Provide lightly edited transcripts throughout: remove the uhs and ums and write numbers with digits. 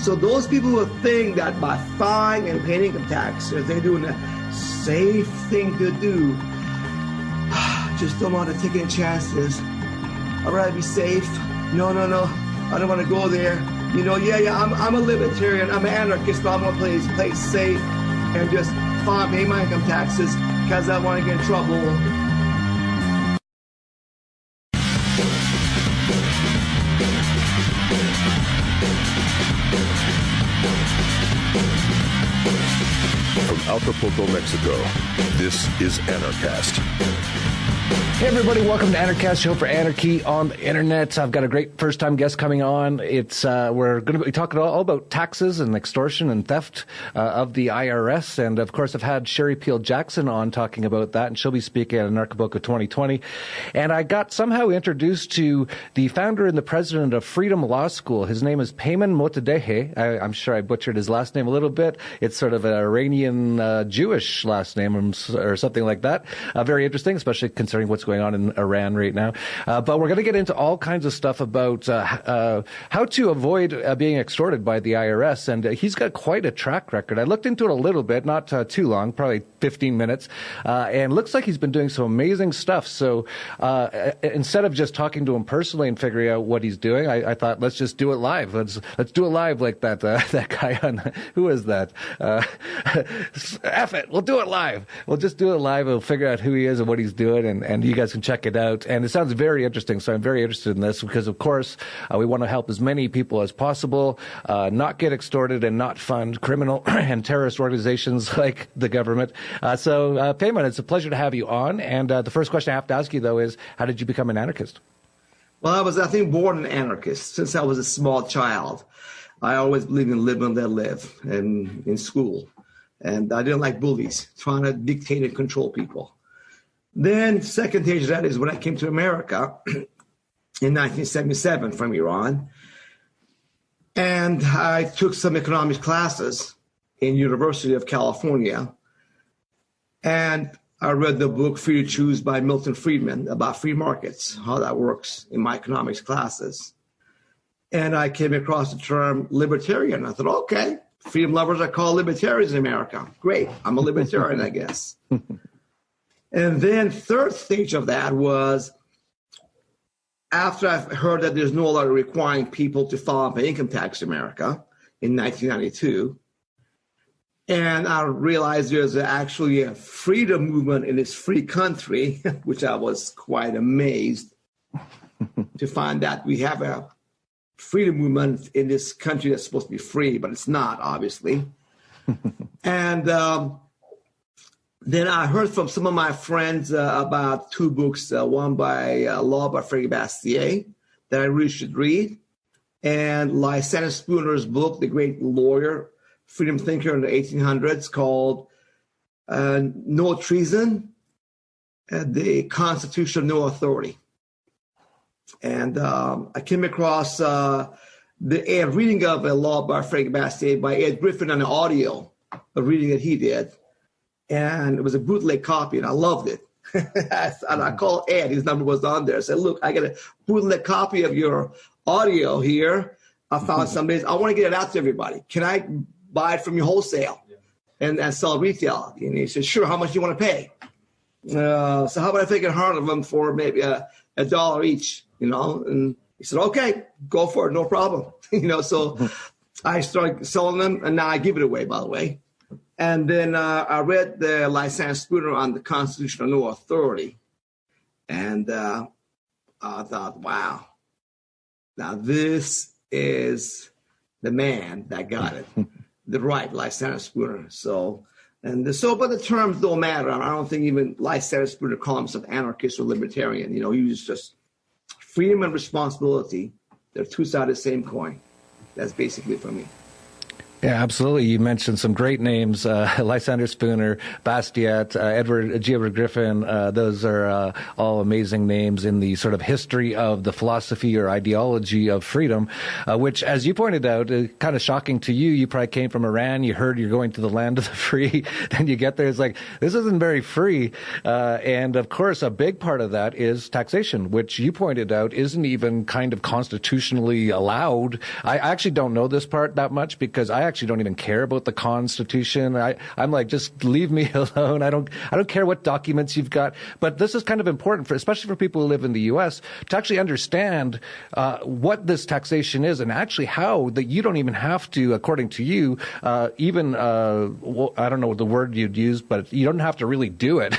So those people who think that by filing and paying income taxes, they're doing a safe thing to do, just don't want to take any chances. I'd rather be safe. No. I don't want to go there. I'm a libertarian. I'm an anarchist, but I'm going to play safe and just file and pay my income taxes because I want to get in trouble. From Anarchapulco, Mexico, this is Anarchast. Hey everybody, welcome to Anarchast, show for anarchy on the internet. I've got a great first-time guest coming on. We're going to be talking all about taxes and extortion and theft of the IRS. And of course, I've had Sherry Peel Jackson on talking about that, and she'll be speaking at Anarchapulco 2020. And I got somehow introduced to the founder and the president of Freedom Law School. His name is Peymon Mottahedeh. I'm sure I butchered his last name a little bit. It's sort of an Iranian Jewish last name or something like that. Very interesting, especially considering what's going on in Iran right now. But we're going to get into all kinds of stuff about how to avoid being extorted by the IRS. And he's got quite a track record. I looked into it a little bit, not too long, probably 15 minutes. And looks like he's been doing some amazing stuff. So instead of just talking to him personally and figuring out what he's doing, I thought, let's just do it live. Let's do it live like that guy on, who is that? F it, we'll do it live. We'll just do it live. We'll figure out who he is and what he's doing, and you guys can check it out. And it sounds very interesting, so I'm very interested in this because, of course, we want to help as many people as possible, not get extorted and not fund criminal and terrorist organizations like the government. So, Peymon, it's a pleasure to have you on. And the first question I have to ask you, though, is how did you become an anarchist? Well, I was, born an anarchist since I was a small child. I always believed in live and let live in school. And I didn't like bullies trying to dictate and control people. Then second stage of that is when I came to America in 1977 from Iran. And I took some economics classes in University of California. And I read the book Free to Choose by Milton Friedman about free markets, how that works in my economics classes. And I came across the term libertarian. I thought, okay, freedom lovers are called libertarians in America. Great, I'm a libertarian, I guess. And then third stage of that was after I heard that there's no law requiring people to file and pay income tax in America in 1992. And I realized there's actually a freedom movement in this free country, which I was quite amazed to find that we have a freedom movement in this country that's supposed to be free, but it's not, obviously. And then I heard from some of my friends about two books, one by Law by Frederick Bastiat that I really should read, and Lysander Spooner's book, the great lawyer, freedom thinker in the 1800s, called No Treason, The Constitution of No Authority. And I came across the reading of a Law by Frederick Bastiat by Ed Griffin on the audio, a reading that he did. And it was a bootleg copy, and I loved it. And I called Ed, his number was on there. I said, look, I got a bootleg copy of your audio here. I found somebody, I want to get it out to everybody. Can I buy it from you wholesale and sell retail? And he said, sure, how much do you want to pay? So how about I take 100 of them for maybe $1 each, And he said, okay, go for it, no problem. So I started selling them, and now I give it away, by the way. And then I read the Lysander Spooner on the Constitution of No Authority. And I thought, wow, now this is the man that got it, the right Lysander Spooner. But the terms don't matter. I don't think even Lysander Spooner called himself anarchist or libertarian. He was just freedom and responsibility. They're two sides of the same coin. That's basically for me. Yeah, absolutely. You mentioned some great names, Lysander Spooner, Bastiat, Edward Griffin. Those are all amazing names in the sort of history of the philosophy or ideology of freedom, which, as you pointed out, kind of shocking to you. You probably came from Iran. You heard you're going to the land of the free. Then you get there. It's like, this isn't very free. And, of course, a big part of that is taxation, which you pointed out isn't even kind of constitutionally allowed. I actually don't know this part that much because I actually don't even care about the Constitution. I'm like, just leave me alone. I don't care what documents you've got. But this is kind of important especially for people who live in the U.S. to actually understand what this taxation is and actually how that you don't even have to, according to you, I don't know what the word you'd use, but you don't have to really do it.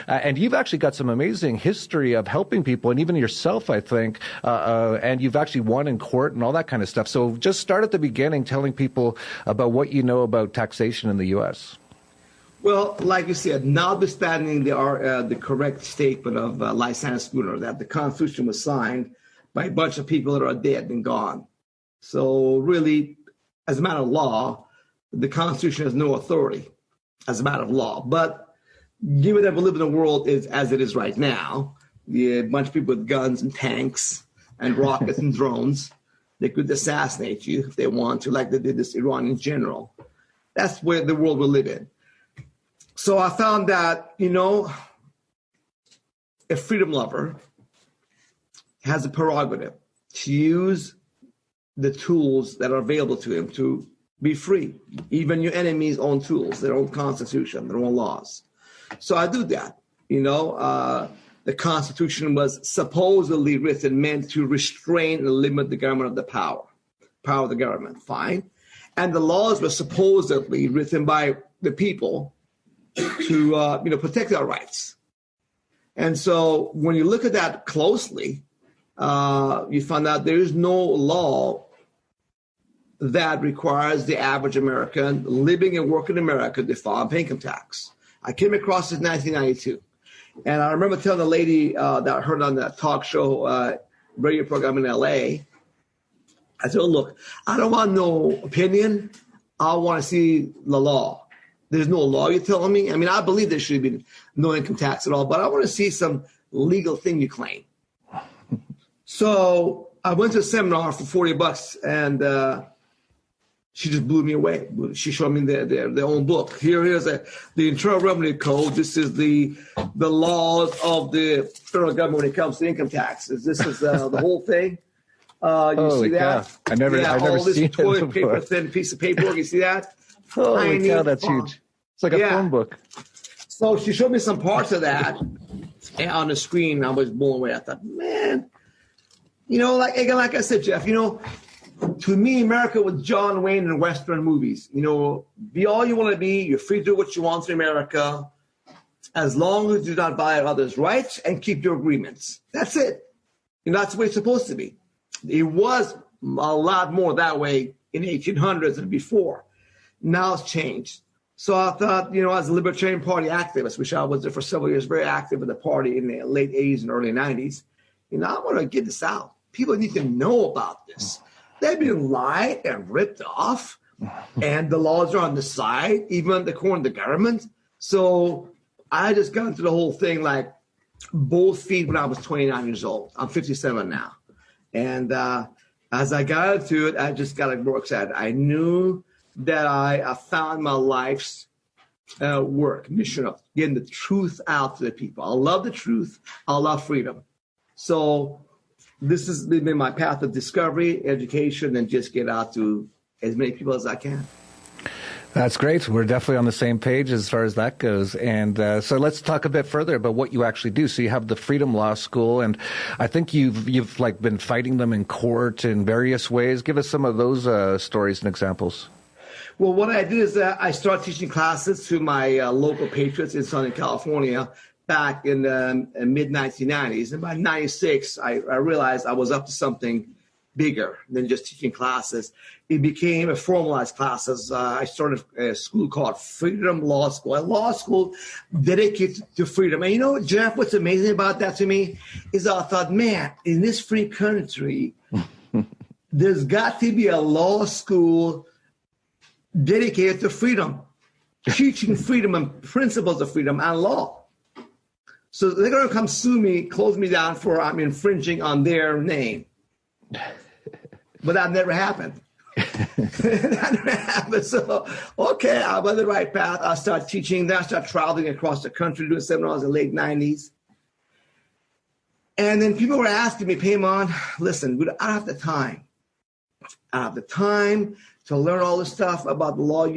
And you've actually got some amazing history of helping people, and even yourself, I think, and you've actually won in court and all that kind of stuff. So just start at the beginning telling people about what you know about taxation in the U.S. Well, like you said, notwithstanding the correct statement of Lysander Spooner that the Constitution was signed by a bunch of people that are dead and gone. So really, as a matter of law, the Constitution has no authority as a matter of law. But given that we live in a world as it is right now, a bunch of people with guns and tanks and rockets and drones, they could assassinate you if they want to, like they did this Iranian general. That's where the world we live in. So I found that, a freedom lover has a prerogative to use the tools that are available to him to be free. Even your enemies' own tools, their own constitution, their own laws. So I do that. The Constitution was supposedly written meant to restrain and limit the government of the power of the government. Fine. And the laws were supposedly written by the people to protect our rights. And so when you look at that closely, you find out there is no law that requires the average American living and working in America to file and pay income tax. I came across it in 1992. And I remember telling a lady that I heard on that talk show radio program in LA, I said, look, I don't want no opinion. I want to see the law. There's no law, you're telling me? I mean, I believe there should be no income tax at all, but I want to see some legal thing you claim. So I went to a seminar for $40, and she just blew me away. She showed me their own book. Here's the Internal Revenue Code. This is the laws of the federal government when it comes to income taxes. This is the whole thing. You see that? Cow. I've never seen it before. Toilet paper, thin piece of paperwork. You see that? Holy cow, that's huge. It's like a phone book. So she showed me some parts of that on the screen. I was blown away. I thought, man, like I said, Jeff, to me, America was John Wayne in Western movies. Be all you want to be. You're free to do what you want in America, as long as you do not violate others' rights and keep your agreements. That's it. That's the way it's supposed to be. It was a lot more that way in the 1800s and before. Now it's changed. So I thought, as a Libertarian Party activist, which I was there for several years, very active in the party in the late 80s and early 90s, I want to get this out. People need to know about this. They've been lied and ripped off, and the laws are on the side, even according to the government. So I just got into the whole thing like both feet when I was 29 years old. I'm 57 now. And as I got into it, I just got more excited. I knew that I found my life's mission of getting the truth out to the people. I love the truth. I love freedom. So this has been my path of discovery, education, and just get out to as many people as I can. That's great. We're definitely on the same page as far as that goes. And so let's talk a bit further about what you actually do. So you have the Freedom Law School, and I think you've like been fighting them in court in various ways. Give us some of those stories and examples. Well, what I did is I started teaching classes to my local patriots in Southern California back in the mid-1990s. And by 96, I realized I was up to something bigger than just teaching classes. It became a formalized classes. I started a school called Freedom Law School, a law school dedicated to freedom. And Jeff, what's amazing about that to me is I thought, man, in this free country, there's got to be a law school dedicated to freedom, teaching freedom and principles of freedom and law. So they're going to come sue me, close me down for I'm infringing on their name. But that never happened. That never happened. So, okay, I'm on the right path. I start teaching. Then I start traveling across the country, doing seminars in the late 90s. And then people were asking me, Peymon, listen, I don't have the time. I have the time to learn all this stuff about the law,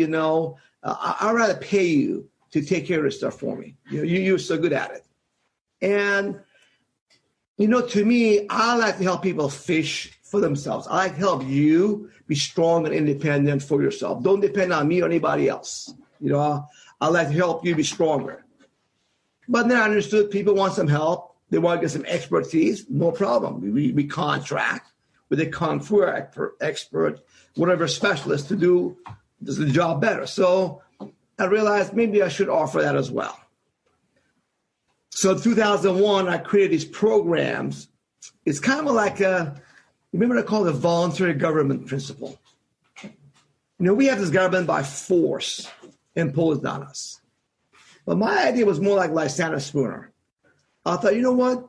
I'd rather pay you to take care of this stuff for me. You're so good at it. And, to me, I like to help people fish for themselves. I like to help you be strong and independent for yourself. Don't depend on me or anybody else. I like to help you be stronger. But then I understood people want some help. They want to get some expertise. No problem. We contract with a Kung Fu expert, whatever specialist to do the job better. So I realized maybe I should offer that as well. So in 2001, I created these programs. It's kind of like remember I call it the voluntary government principle. We have this government by force imposed on us. But my idea was more like Lysander Spooner. I thought, you know what?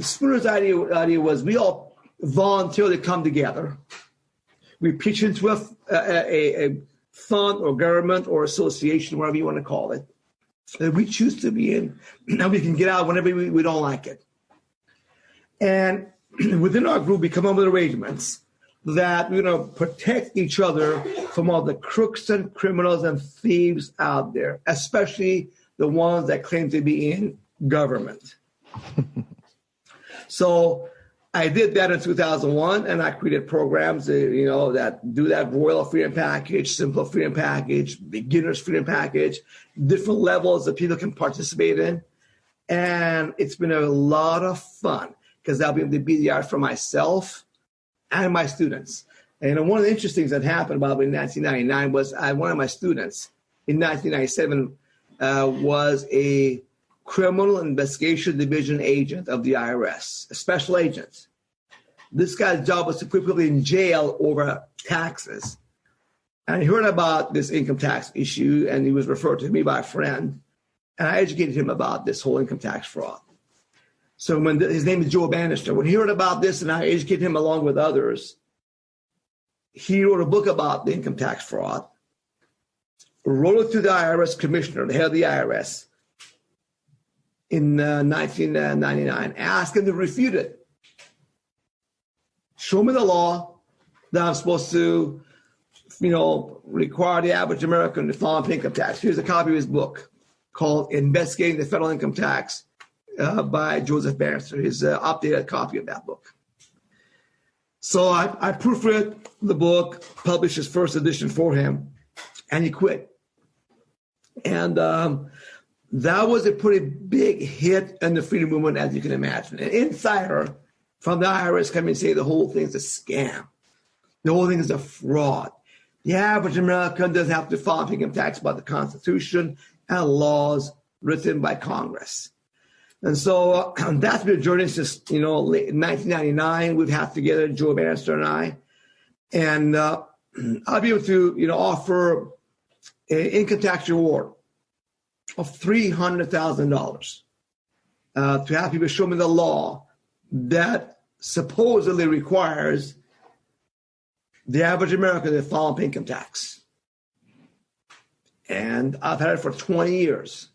Spooner's idea was we all voluntarily come together. We pitch into a fund or government or association, whatever you want to call it, that we choose to be in, and we can get out whenever we don't like it. And within our group, we come up with arrangements that we're going to protect each other from all the crooks and criminals and thieves out there, especially the ones that claim to be in government. So I did that in 2001, and I created programs, that do that Royal Freedom Package, Simple Freedom Package, Beginner's Freedom Package, different levels that people can participate in. And it's been a lot of fun because I'll be able to be there for myself and my students. And one of the interesting things that happened about in 1999 was one of my students in 1997 was a criminal investigation division agent of the IRS, a special agent. This guy's job was to put people in jail over taxes. And he heard about this income tax issue, and he was referred to me by a friend, and I educated him about this whole income tax fraud. So his name is Joe Bannister. When he heard about this, and I educated him along with others, he wrote a book about the income tax fraud, wrote it to the IRS commissioner, the head of the IRS, in 1999, asked him to refute it. Show me the law that I'm supposed to, require the average American to file income tax. Here's a copy of his book called Investigating the Federal Income Tax by Joseph Bannister, his updated copy of that book. So I proofread the book, published his first edition for him, and he quit. And that was a pretty big hit in the freedom movement, as you can imagine. An insider from the IRS came and say the whole thing is a scam. The whole thing is a fraud. The average American doesn't have to file income tax by the Constitution and laws written by Congress. And so that's been a journey since, late 1999. We've had together, Joe Bannister and I. And I'll be able to, offer an income tax reward of $300,000 to have people show me the law that supposedly requires the average American to file income tax. And I've had it for 20 years.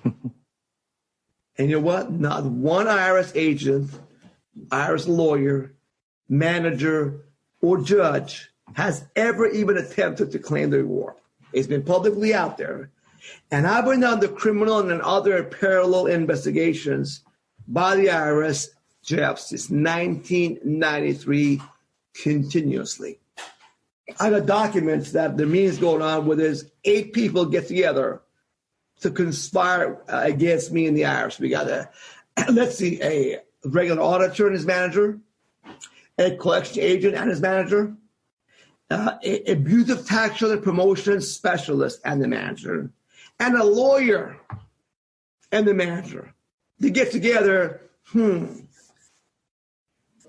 And you know what? Not one IRS agent, IRS lawyer, manager, or judge has ever even attempted to claim the reward. It's been publicly out there. And I've been on the criminal and other parallel investigations by the IRS, Jeff, since 1993, continuously. I got documents that the meetings going on where there's 8 people get together to conspire against me and the IRS. We got a regular auditor and his manager, a collection agent and his manager, a abusive tax shelter promotion specialist and the manager, and a lawyer and the manager. They get together, I'm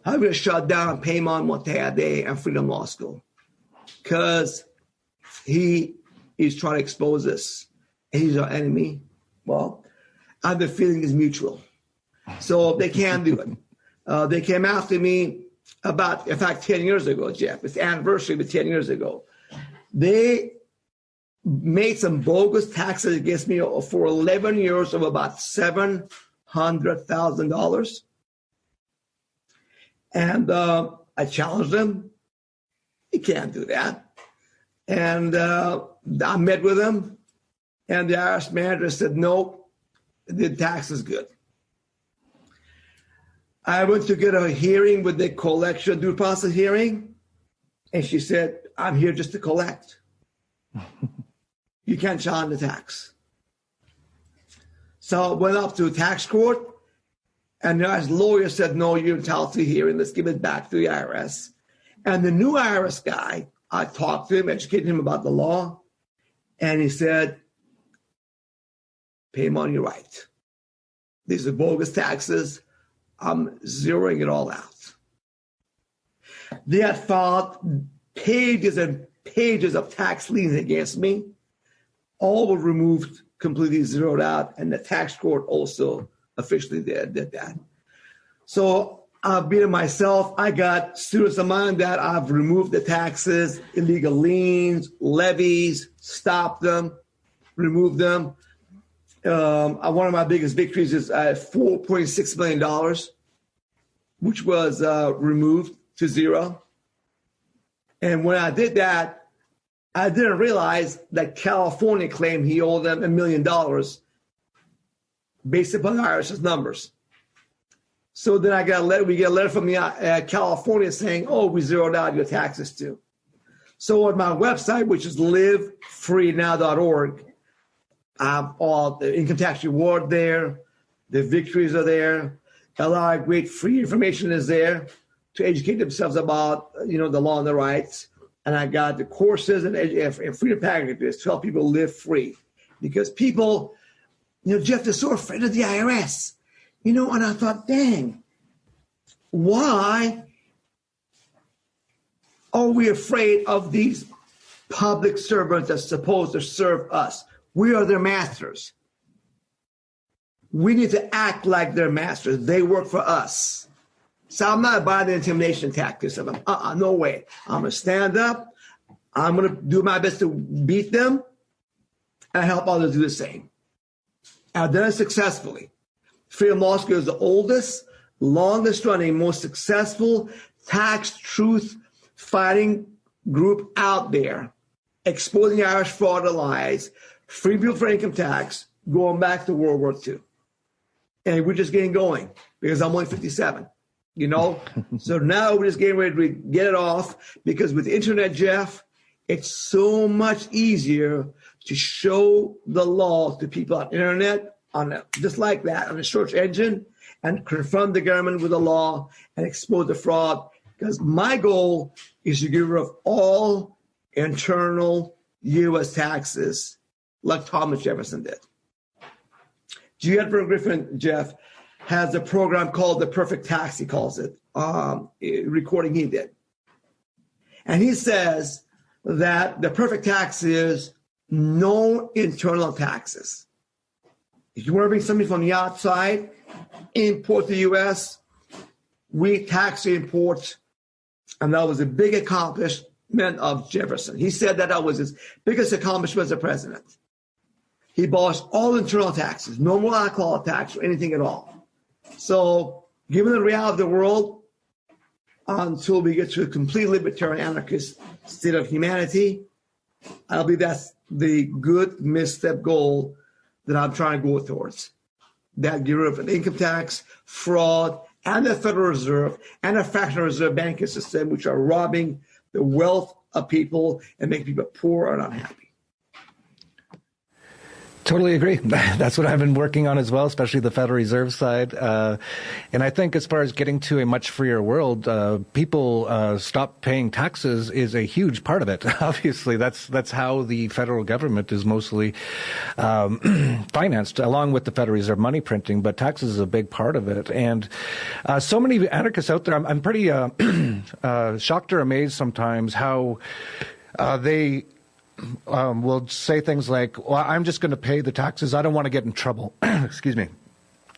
going to shut down Peymon Mottahedeh and Freedom Law School because he is trying to expose us, and he's our enemy. Well, I have the feeling is mutual. So they can do it. They came after me about, in fact, 10 years ago, Jeff. It's the anniversary, but 10 years ago. They made some bogus taxes against me for 11 years of about $700,000. And I challenged them. You can't do that. And I met with them, and the IRS manager said, no, the tax is good. I went to get a hearing with the collection due process hearing, and she said, I'm here just to collect. You can't challenge the tax. So I went up to tax court, and the IRS lawyer said, no, you're entitled to hearing. Let's give it back to the IRS. And the new IRS guy, I talked to him, educated him about the law, and he said, Peymon, you're right. These are bogus taxes. I'm zeroing it all out. They had filed pages and pages of tax liens against me. All were removed, completely zeroed out, and the tax court also officially did that. So I've been it myself. I got students of mine that I've removed the taxes, illegal liens, levies, stopped them, removed them. One of my biggest victories is $4.6 million, which was removed to zero. And when I did that, I didn't realize that California claimed he owed them $1 million based upon the IRS's numbers. So then we get a letter from California saying, oh, we zeroed out your taxes too. So on my website, which is livefreenow.org, all the income tax reward there, the victories are there, a lot of great free information is there to educate themselves about, the law and the rights. And I got the courses and freedom packages to help people live free. Because people, Jeff, they're so afraid of the IRS. And I thought, dang, why are we afraid of these public servants that's supposed to serve us? We are their masters. We need to act like their masters. They work for us. So I'm not buying the intimidation tactics of them. No way. I'm going to stand up. I'm going to do my best to beat them and help others do the same. I've done it successfully. Freedom Law School is the oldest, longest running, most successful tax truth fighting group out there, exposing Irish fraud and lies, free people for income tax, going back to World War II. And we're just getting going because I'm only 57, So now we're just getting ready to get it off because with the internet, Jeff, it's so much easier to show the law to people on the internet, just like that, on a search engine, and confront the government with the law and expose the fraud. Because my goal is to get rid of all internal U.S. taxes like Thomas Jefferson did. G. Edward Griffin, Jeff, has a program called The Perfect Tax, he calls it, recording he did. And he says that the perfect tax is no internal taxes. If you want to bring something from the outside, import to the U.S., we tax the imports, and that was a big accomplishment of Jefferson. He said that was his biggest accomplishment as a president. He abolished all internal taxes, no more alcohol tax or anything at all. So given the reality of the world, until we get to a complete libertarian anarchist state of humanity, I believe that's the good misstep goal that I'm trying to go towards. That get rid of an income tax, fraud, and the Federal Reserve and a fractional reserve banking system, which are robbing the wealth of people and making people poor and unhappy. Totally agree. That's what I've been working on as well, especially the Federal Reserve side. And I think as far as getting to a much freer world, people stop paying taxes is a huge part of it. Obviously, that's how the federal government is mostly financed, along with the Federal Reserve money printing. But taxes is a big part of it. And so many anarchists out there, I'm pretty shocked or amazed sometimes how they will say things like, well, I'm just going to pay the taxes. I don't want to get in trouble. Excuse me.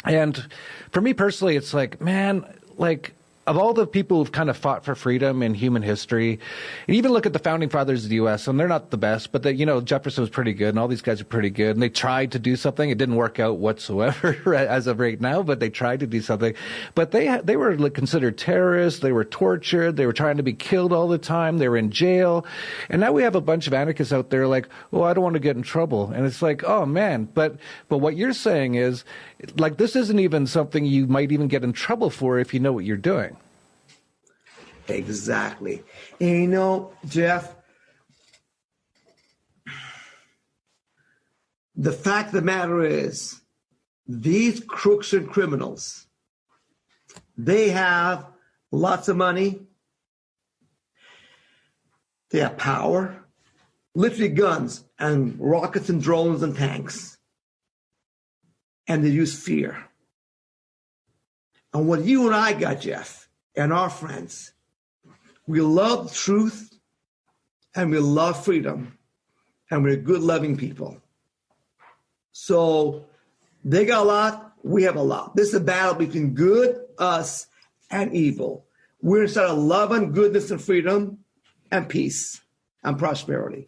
And for me personally, it's like, man, like, of all the people who've kind of fought for freedom in human history, and even look at the founding fathers of the U.S., and they're not the best, but Jefferson was pretty good, and all these guys are pretty good, and they tried to do something. It didn't work out whatsoever as of right now, but they tried to do something. But they were considered terrorists. They were tortured. They were trying to be killed all the time. They were in jail. And now we have a bunch of anarchists out there like, oh, I don't want to get in trouble. And it's like, oh, man. But what you're saying is, like, this isn't even something you might even get in trouble for if you know what you're doing. Exactly. And Jeff, the fact of the matter is, these crooks and criminals, they have lots of money, they have power, literally guns and rockets and drones and tanks. And they use fear. And what you and I got, Jeff, and our friends, we love truth and we love freedom and we're good, loving people. So they got a lot, we have a lot. This is a battle between good, us, and evil. We're inside of love and goodness and freedom and peace and prosperity.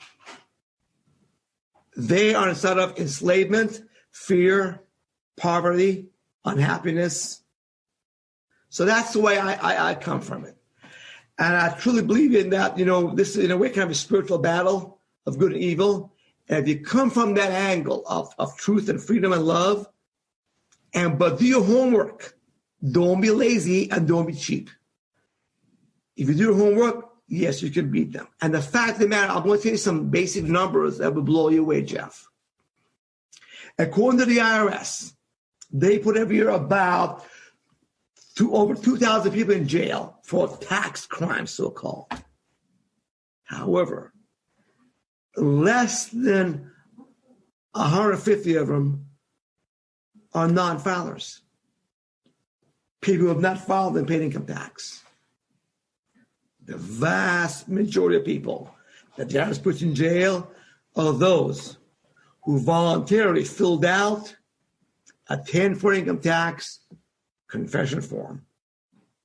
They are inside of enslavement, fear, poverty, unhappiness. So that's the way I come from it. And I truly believe in that, this is in a way kind of a spiritual battle of good and evil. And if you come from that angle of truth and freedom and love, but do your homework. Don't be lazy and don't be cheap. If you do your homework, yes, you can beat them. And the fact of the matter, I'm going to tell you some basic numbers that will blow you away, Jeff. According to the IRS, they put every year about over 2,000 people in jail for tax crimes, so-called. However, less than 150 of them are non-filers. People who have not filed and paid income tax. The vast majority of people that the IRS puts in jail are those who voluntarily filled out a 10-4 income tax confession form.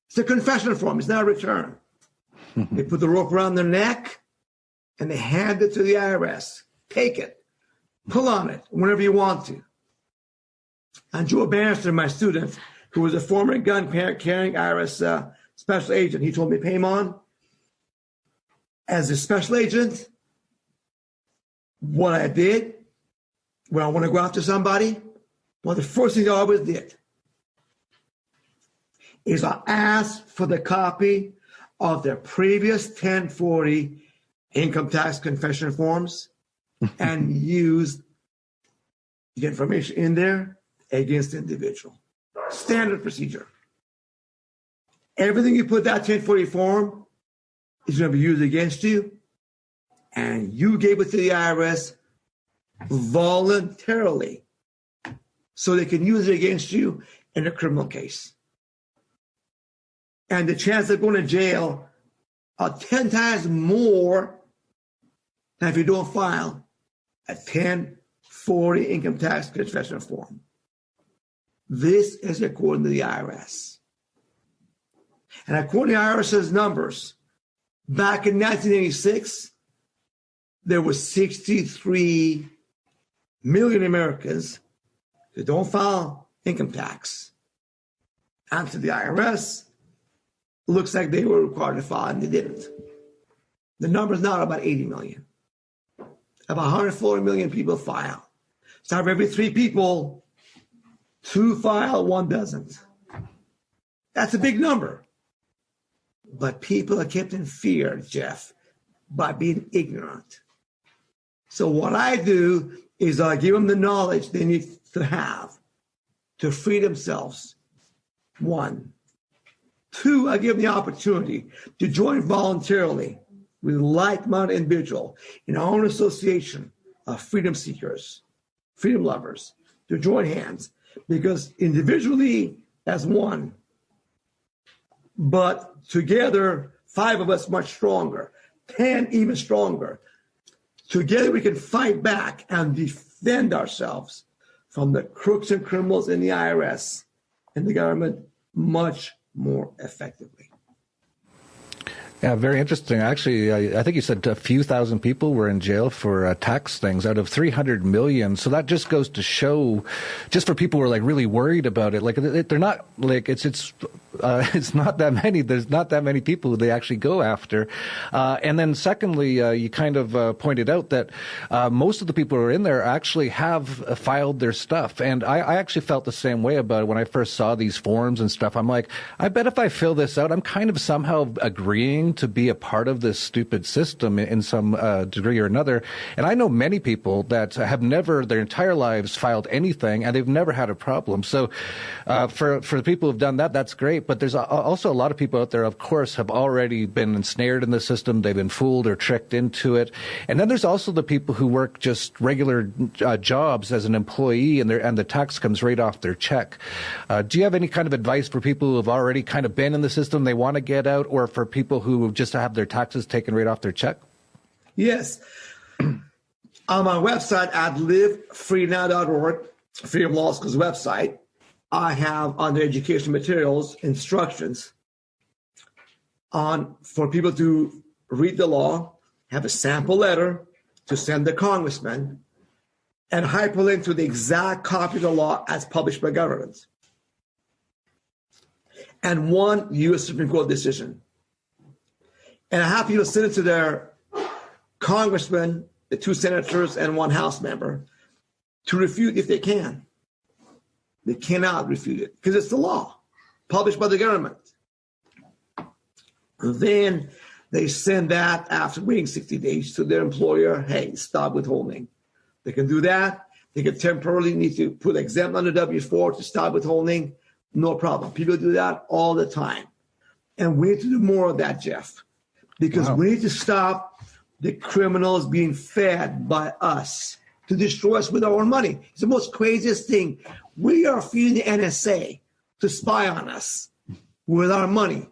It's a confession form. It's not a return. They put the rope around their neck and they hand it to the IRS. Take it. Pull on it whenever you want to. And Joe Bannister, my student, who was a former gun-carrying IRS special agent, he told me, Peymon, as a special agent, what I did when I want to go after somebody, one of the first things I always did is I asked for the copy of their previous 1040 income tax confession forms and used the information in there against the individual. Standard procedure. Everything you put that 1040 form is going to be used against you, and you gave it to the IRS voluntarily so they can use it against you in a criminal case. And the chance of going to jail are 10 times more than if you don't file a 1040 income tax confession form. This is according to the IRS. And according to the IRS's numbers, back in 1986, there were 63 million Americans who don't file income tax. And to the IRS, looks like they were required to file and they didn't. The number is now about 80 million. About 140 million people file. So out of every 3 people, 2 file, 1 doesn't. That's a big number. But people are kept in fear, Jeff, by being ignorant. So what I do is I give them the knowledge they need to have to free themselves. 1. 2, I give them the opportunity to join voluntarily with like-minded individual in our own association of freedom seekers, freedom lovers, to join hands. Because individually, as one, but together, 5 of us much stronger, 10 even stronger, Together we can fight back and defend ourselves from the crooks and criminals in the IRS and the government much more effectively. Yeah, very interesting. Actually, I think you said a few thousand people were in jail for tax things out of 300 million. So that just goes to show, just for people who are like really worried about it, like they're not like it's not that many. There's not that many people who they actually go after. And then secondly, you kind of pointed out that most of the people who are in there actually have filed their stuff. And I actually felt the same way about it when I first saw these forms and stuff. I'm like, I bet if I fill this out, I'm kind of somehow agreeing to be a part of this stupid system in some degree or another. And I know many people that have never their entire lives filed anything, and they've never had a problem. So for the people who've done that, that's great. But there's also a lot of people out there, of course, have already been ensnared in the system. They've been fooled or tricked into it. And then there's also the people who work just regular jobs as an employee, and the tax comes right off their check. Do you have any kind of advice for people who have already kind of been in the system, they want to get out, or for people who just have their taxes taken right off their check? Yes. On my website at livefreenow.org, Freedom Law School's website, I have under education materials instructions for people to read the law, have a sample letter to send the congressman, and hyperlink to the exact copy of the law as published by government, and one U.S. Supreme Court decision. And I have people send it to their congressman, the 2 senators, and 1 House member to refute if they can. They cannot refute it because it's the law published by the government. And then they send that after waiting 60 days to their employer. Hey, stop withholding. They can do that. They can temporarily need to put exempt on the W-4 to stop withholding. No problem. People do that all the time. And we need to do more of that, Jeff, because we need to stop the criminals being fed by us to destroy us with our own money. It's the most craziest thing. We are feeding the NSA to spy on us with our money.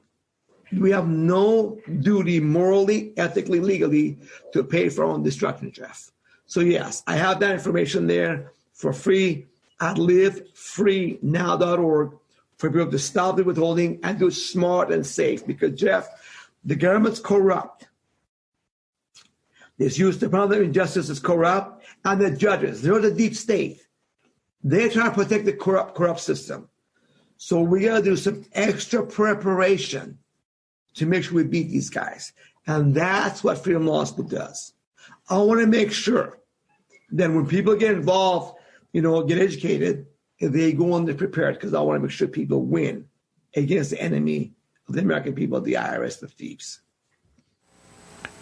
We have no duty morally, ethically, legally to pay for our own destruction, Jeff. So yes, I have that information there for free at livefreenow.org for people to stop the withholding and do it smart and safe. Because, Jeff, the government's corrupt. This use Department of Justice is corrupt, and the judges, they're the deep state. They're trying to protect the corrupt system. So we got to do some extra preparation to make sure we beat these guys. And that's what Freedom Law School does. I want to make sure that when people get involved, get educated, they go on, they're prepared, because I want to make sure people win against the enemy of the American people, the IRS, the thieves.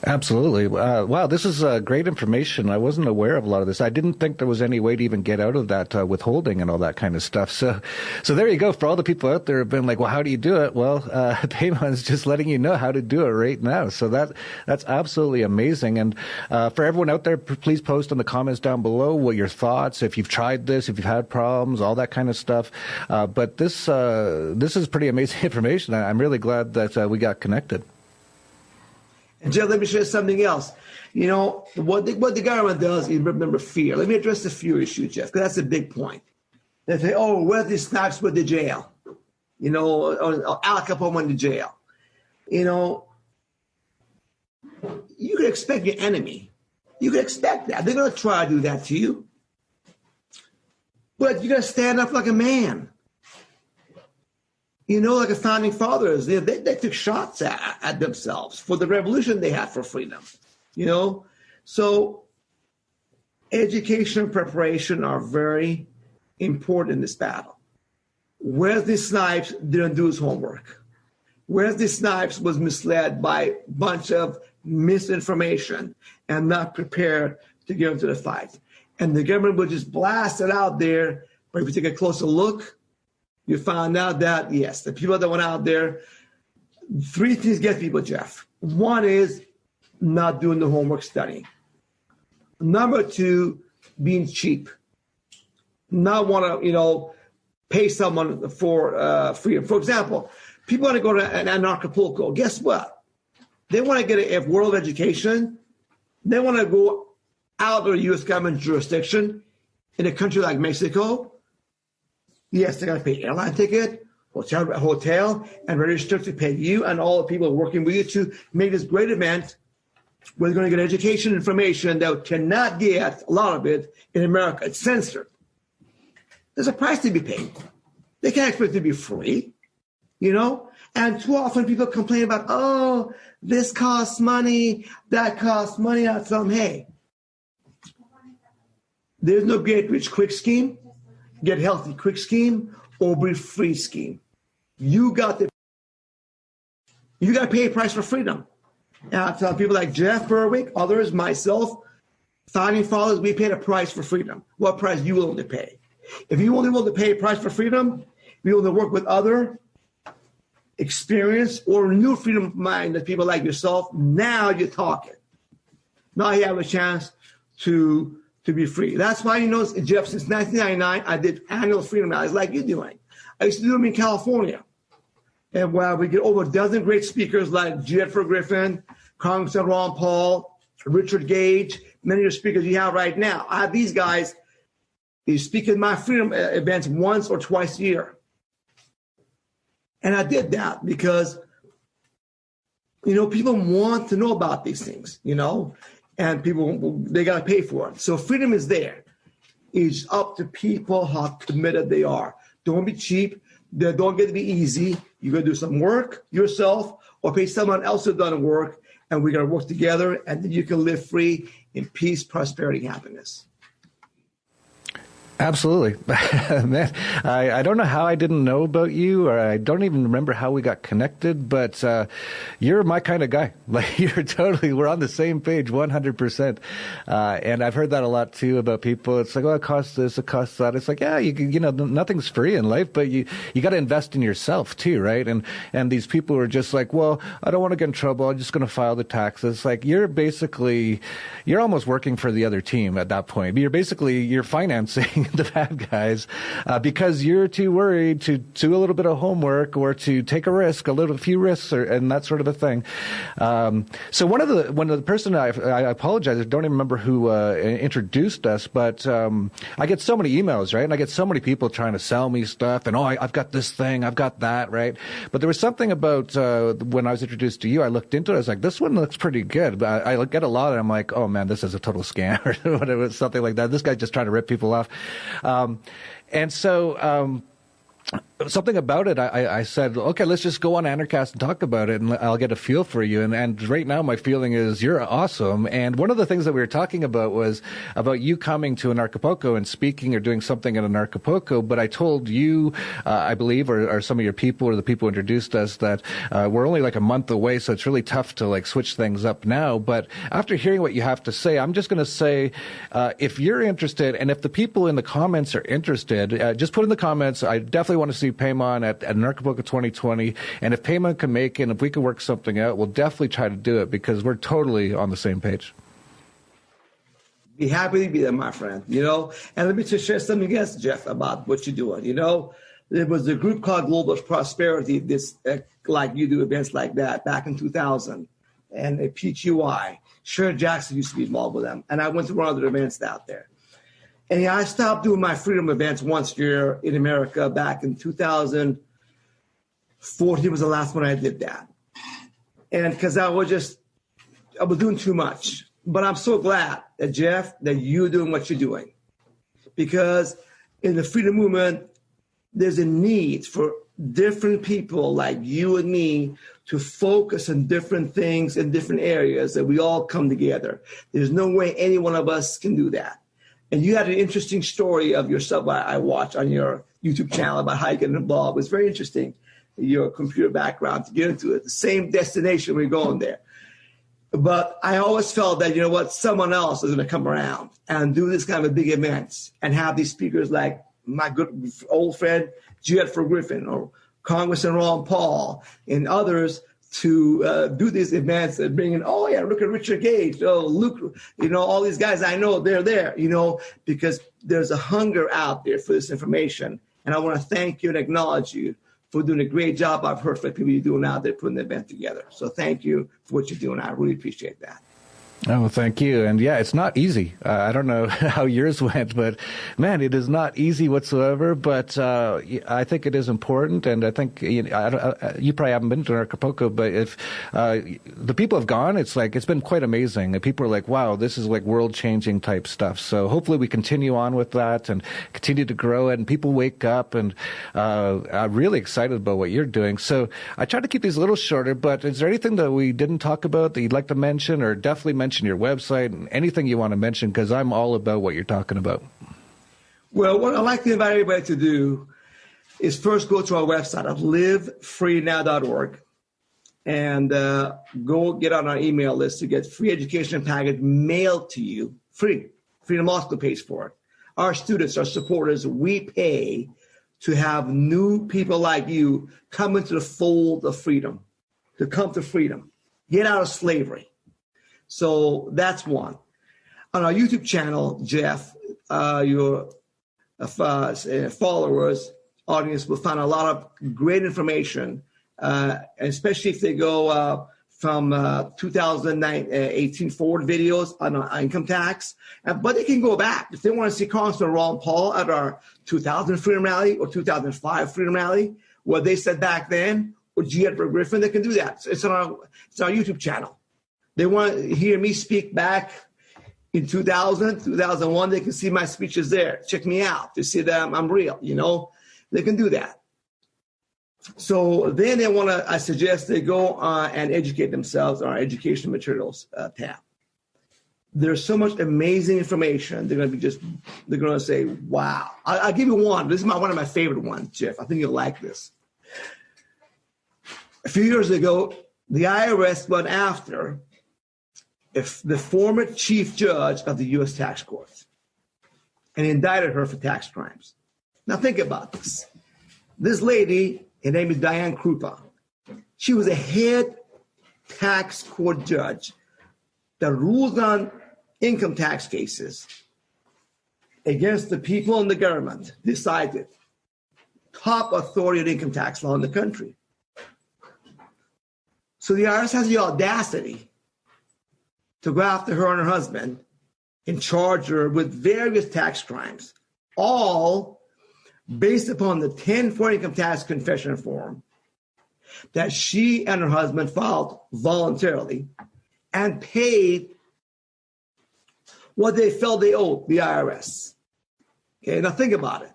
Absolutely. Wow, this is great information. I wasn't aware of a lot of this. I didn't think there was any way to even get out of that withholding and all that kind of stuff. So there you go. For all the people out there who have been like, well, how do you do it? Well, Peymon's just letting you know how to do it right now. So that's absolutely amazing. And for everyone out there, please post in the comments down below what your thoughts, if you've tried this, if you've had problems, all that kind of stuff. But this is pretty amazing information. I'm really glad that we got connected. And Jeff, let me share something else. What the government does is remember fear. Let me address the fear issue, Jeff, because that's a big point. They say, oh, Wesley Snipes went to jail. Or Al Capone went to jail. You could expect your enemy. You could expect that. They're going to try to do that to you. But you got to stand up like a man. Like the founding fathers, they took shots at themselves for the revolution they had for freedom, So education and preparation are very important in this battle. Wesley Snipes didn't do his homework. Wesley Snipes was misled by a bunch of misinformation and not prepared to get into the fight. And the government would just blast it out there, but if you take a closer look, you found out that, yes, the people that went out there, 3 things get people, Jeff. One is not doing the homework studying. Number 2, being cheap. Not want to, pay someone for freedom. For example, people want to go to an Anarchapulco. Guess what? They want to get a world education. They want to go out of the U.S. government jurisdiction in a country like Mexico, yes, they got to pay airline ticket, hotel, and register to pay you and all the people working with you to make this great event. We're going to get education information that cannot get, a lot of it, in America. It's censored. There's a price to be paid. They can't expect it to be free, you know? And too often people complain about, oh, this costs money, that costs money. I tell them, hey, there's no get rich quick scheme, get healthy quick scheme, or be free scheme. You got to pay a price for freedom. And I tell people like Jeff, Berwick, others, myself, founding fathers, we paid a price for freedom. What price you willing to pay? If you only willing to pay a price for freedom, you willing to work with other experienced or new freedom of mind that people like yourself, now you're talking. Now you have a chance to be free. That's why, you know, Jeff, since 1999, I did annual freedom rallies like you're doing. I used to do them in California. And while we get over a dozen great speakers like Jennifer Griffin, Congressman Ron Paul, Richard Gage, many of the speakers you have right now. I have these guys, they speak at my freedom events once or twice a year. And I did that because, you know, people want to know about these things, you know, and people, they got to pay for it. So freedom is there. It's up to people how committed they are. Don't be cheap. They don't get to be easy. You got to do some work yourself or pay someone else to do the work, and we got to work together, and then you can live free in peace, prosperity, happiness. Absolutely. Man, I don't know how I didn't know about you, or I don't even remember how we got connected, but you're my kind of guy. Like, you're totally, we're on the same page 100%. And I've heard that a lot too about people. It's like, oh, it costs this, it costs that. It's like, yeah, you know, nothing's free in life, but you got to invest in yourself too, right? And these people are just like, well, I don't want to get in trouble. I'm just going to file the taxes. Like, you're almost working for the other team at that point. You're financing the bad guys because you're too worried to do a little bit of homework or to take a few risks and that sort of a thing. So one of the person I apologize, I don't even remember who introduced us, but I get so many emails, right? And I get so many people trying to sell me stuff and, I've got this thing, I've got that, right? But there was something about when I was introduced to you, I looked into it, I was like, this one looks pretty good. But I get a lot and I'm like, oh man, this is a total scam or whatever, something like that. This guy's just trying to rip people off. And so something about it, I said, okay, let's just go on Anarchast and talk about it, and I'll get a feel for you. And right now my feeling is you're awesome. And one of the things that we were talking about was about you coming to Anarchapulco and speaking or doing something at Anarchapulco. But I told you, I believe, or some of your people or the people who introduced us, that we're only like a month away, so it's really tough to like switch things up now. But after hearing what you have to say, I'm just going to say, if you're interested, and if the people in the comments are interested, just put in the comments, I definitely want to see Peymon at Anarchapulco 2020, and if Peymon can make it, and if we can work something out, we'll definitely try to do it because we're totally on the same page. Be happy to be there, my friend, you know. And let me just share something else, Jeff, about what you're doing. You know, there was a group called Global Prosperity, this like you do events like that back in 2000, and a PQI. Sharon Jackson used to be involved with them, and I went to one of their events out there. And I stopped doing my freedom events once a year in America back in 2014 was the last one I did that. And because I was doing too much. But I'm so glad that, Jeff, that you're doing what you're doing. Because in the freedom movement, there's a need for different people like you and me to focus on different things in different areas, that we all come together. There's no way any one of us can do that. And you had an interesting story of yourself I watched on your YouTube channel about how you get involved. It was very interesting, your computer background, to get into it. The same destination, we're going there. But I always felt that, you know what, someone else is going to come around and do this kind of big events and have these speakers like my good old friend, Jennifer Griffin, or Congressman Ron Paul, and others to do these events and bring in, look at Richard Gage, Luke, you know, all these guys I know, they're there, you know, because there's a hunger out there for this information. And I want to thank you and acknowledge you for doing a great job. I've heard from people you're doing out there putting the event together. So thank you for what you're doing. I really appreciate that. Oh, thank you. And yeah, it's not easy. I don't know how yours went, but man, it is not easy whatsoever. But I think it is important. And I think you probably haven't been to Anarchapulco, but if the people have gone, it's been quite amazing. And people are like, wow, this is like world changing type stuff. So hopefully we continue on with that and continue to grow it. And people wake up, and I'm really excited about what you're doing. So I tried to keep these a little shorter, but is there anything that we didn't talk about that you'd like to mention, or definitely mention your website and anything you want to mention, because I'm all about what you're talking about? Well, what I'd like to invite everybody to do is first go to our website at livefreenow.org and go get on our email list to get free education package mailed to you, free. Freedom also pays for it. Our students, our supporters, we pay to have new people like you come into the fold of freedom, to come to freedom, get out of slavery. So that's one. On our YouTube channel, Jeff, your followers, audience will find a lot of great information, especially if they go from 2018 forward videos on income tax. But they can go back. If they want to see Congressman Ron Paul at our 2000 Freedom Rally or 2005 Freedom Rally, what they said back then, or G. Edward Griffin, they can do that. It's on our YouTube channel. They want to hear me speak back in 2000, 2001. They can see my speeches there. Check me out to see that I'm real, They can do that. So then I suggest they go and educate themselves on our education materials tab. There's so much amazing information. They're going to say, wow. I'll give you one. This is one of my favorite ones, Jeff. I think you'll like this. A few years ago, the IRS went after the former chief judge of the U.S. tax court and indicted her for tax crimes. Now think about this. This lady, her name is Diane Krupa. She was a head tax court judge that ruled on income tax cases against the people and the government, decided top authority on income tax law in the country. So the IRS has the audacity to go after her and her husband and charge her with various tax crimes, all based upon the 1040 income tax confession form that she and her husband filed voluntarily and paid what they felt they owed the IRS. Okay, now think about it.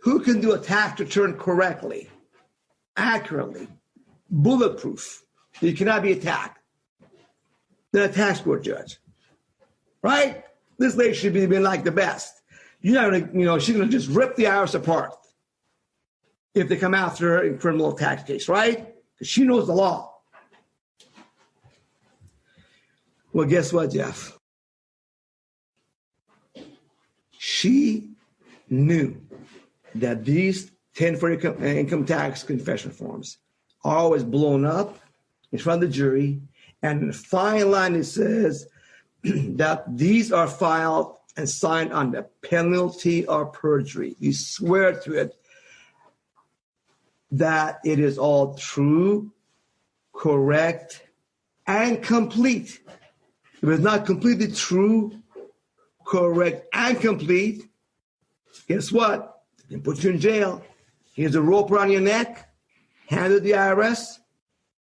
Who can do a tax return correctly, accurately, bulletproof? You cannot be attacked than a tax court judge, right? This lady should be like the best. You're not gonna, she's gonna just rip the IRS apart if they come after her in criminal tax case, right? Because she knows the law. Well, guess what, Jeff? She knew that these 1040 income tax confession forms are always blown up in front of the jury. And in the fine line, it says that these are filed and signed under penalty of perjury. You swear to it that it is all true, correct, and complete. If it's not completely true, correct, and complete, guess what? They can put you in jail. Here's a rope around your neck, hand it to the IRS,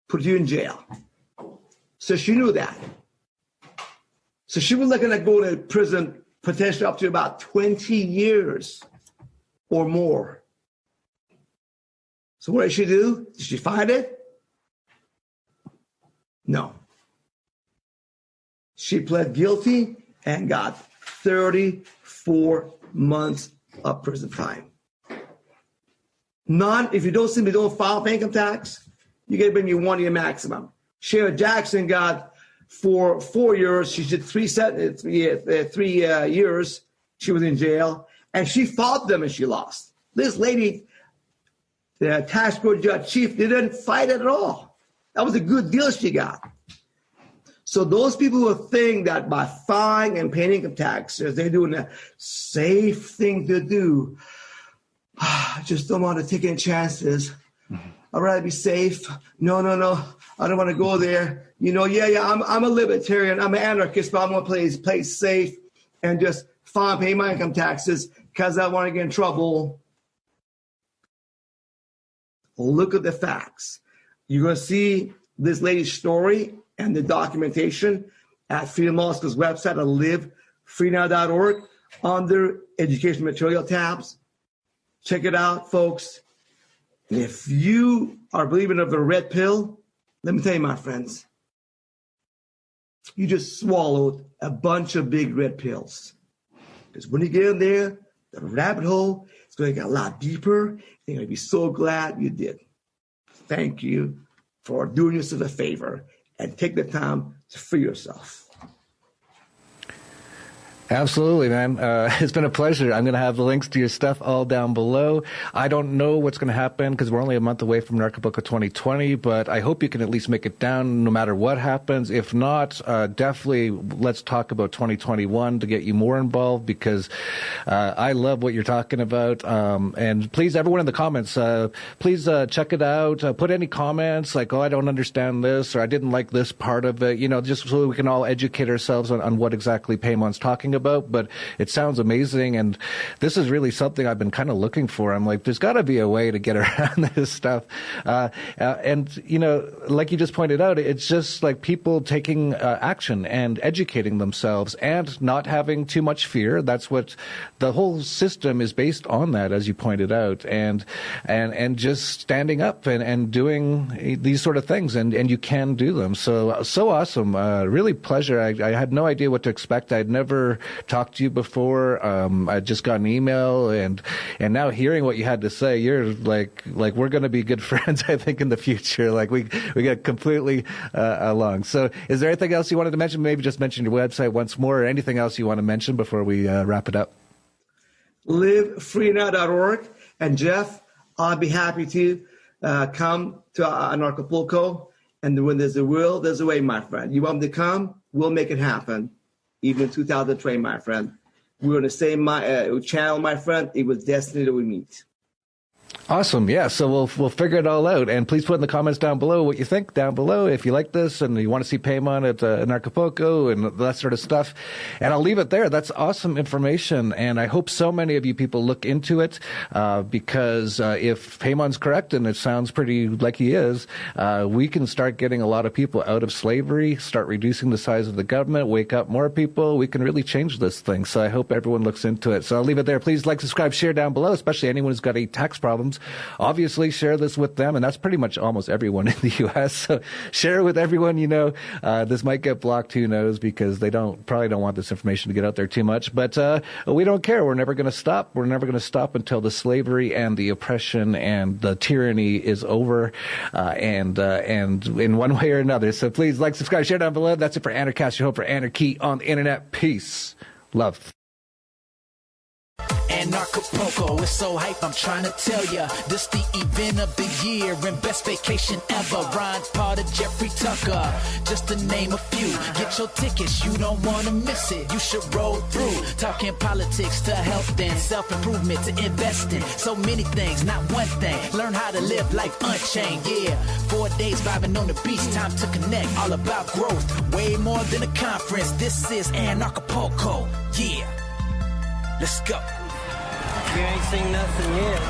put you in jail. So she knew that. So she was looking at going to prison potentially up to about 20 years or more. So what did she do? Did she fight it? No. She pled guilty and got 34 months of prison time. If you don't file for income tax, you get maybe 1 year maximum. Shara Jackson got for 4 years. She did 3 years. She was in jail, and she fought them and she lost. This lady, the tax court judge chief, didn't fight it at all. That was a good deal she got. So those people who think that by filing and paying income taxes, they're doing a safe thing to do. I just don't want to take any chances. I'd rather be safe. No. I don't want to go there. I'm a libertarian, I'm an anarchist, but I'm going to play safe and just pay my income taxes because I want to get in trouble. Look at the facts. You're going to see this lady's story and the documentation at Freedom Law School's website at livefreenow.org under education material tabs. Check it out, folks. And if you are believing of the red pill, let me tell you, my friends, you just swallowed a bunch of big red pills. Because when you get in there, the rabbit hole is going to get a lot deeper. And you're going to be so glad you did. Thank you for doing yourself a favor and take the time to free yourself. Absolutely, man. It's been a pleasure. I'm going to have the links to your stuff all down below. I don't know what's going to happen because we're only a month away from Anarchapulco 2020, but I hope you can at least make it down no matter what happens. If not, definitely let's talk about 2021 to get you more involved because I love what you're talking about. And please, everyone in the comments, please check it out. Put any comments like, I don't understand this or I didn't like this part of it, just so we can all educate ourselves on what exactly Peymon's talking about, but it sounds amazing, and this is really something I've been kind of looking for. I'm like, there's got to be a way to get around this stuff, and like you just pointed out, it's just like people taking action and educating themselves and not having too much fear. That's what the whole system is based on, that, as you pointed out, and just standing up and doing these sort of things, and you can do them. So awesome, really pleasure. I had no idea what to expect. I'd never talked to you before. I just got an email, and now hearing what you had to say, you're like we're going to be good friends, I think, in the future. Like we get completely along. So is there anything else you wanted to mention? Maybe just mention your website once more, or anything else you want to mention before we wrap it up? livefreenow.org. And Jeff, I'll be happy to come to Anarchapulco. And when there's a will, there's a way, my friend. You want me to come? We'll make it happen. Even in 2020, my friend. We're on the same channel, my friend. It was destiny that we meet. Awesome. Yeah. So we'll figure it all out. And please put in the comments down below what you think down below. If you like this and you want to see Peymon at Anarchapulco and that sort of stuff. And I'll leave it there. That's awesome information. And I hope so many of you people look into it because if Peymon's correct, and it sounds pretty like he is, we can start getting a lot of people out of slavery, start reducing the size of the government, wake up more people. We can really change this thing. So I hope everyone looks into it. So I'll leave it there. Please like, subscribe, share down below, especially anyone who's got any tax problems. Obviously, share this with them, and that's pretty much almost everyone in the U.S. So share it with everyone you know. This might get blocked, who knows, because they probably don't want this information to get out there too much. But we don't care. We're never going to stop. We're never going to stop until the slavery and the oppression and the tyranny is over, and in one way or another. So please like, subscribe, share down below. That's it for Anarchast, your home for anarchy on the internet. Peace. Love. Anarchapulco, it's so hype, I'm trying to tell ya. This the event of the year and best vacation ever. Ron's part of Jeffrey Tucker, just to name a few. Get your tickets, you don't want to miss it. You should roll through, talking politics to health and self-improvement to investing. So many things, not one thing. Learn how to live life unchained, yeah. 4 days vibing on the beach, time to connect. All about growth, way more than a conference. This is Anarchapulco, yeah. Let's go. You ain't seen nothing yet.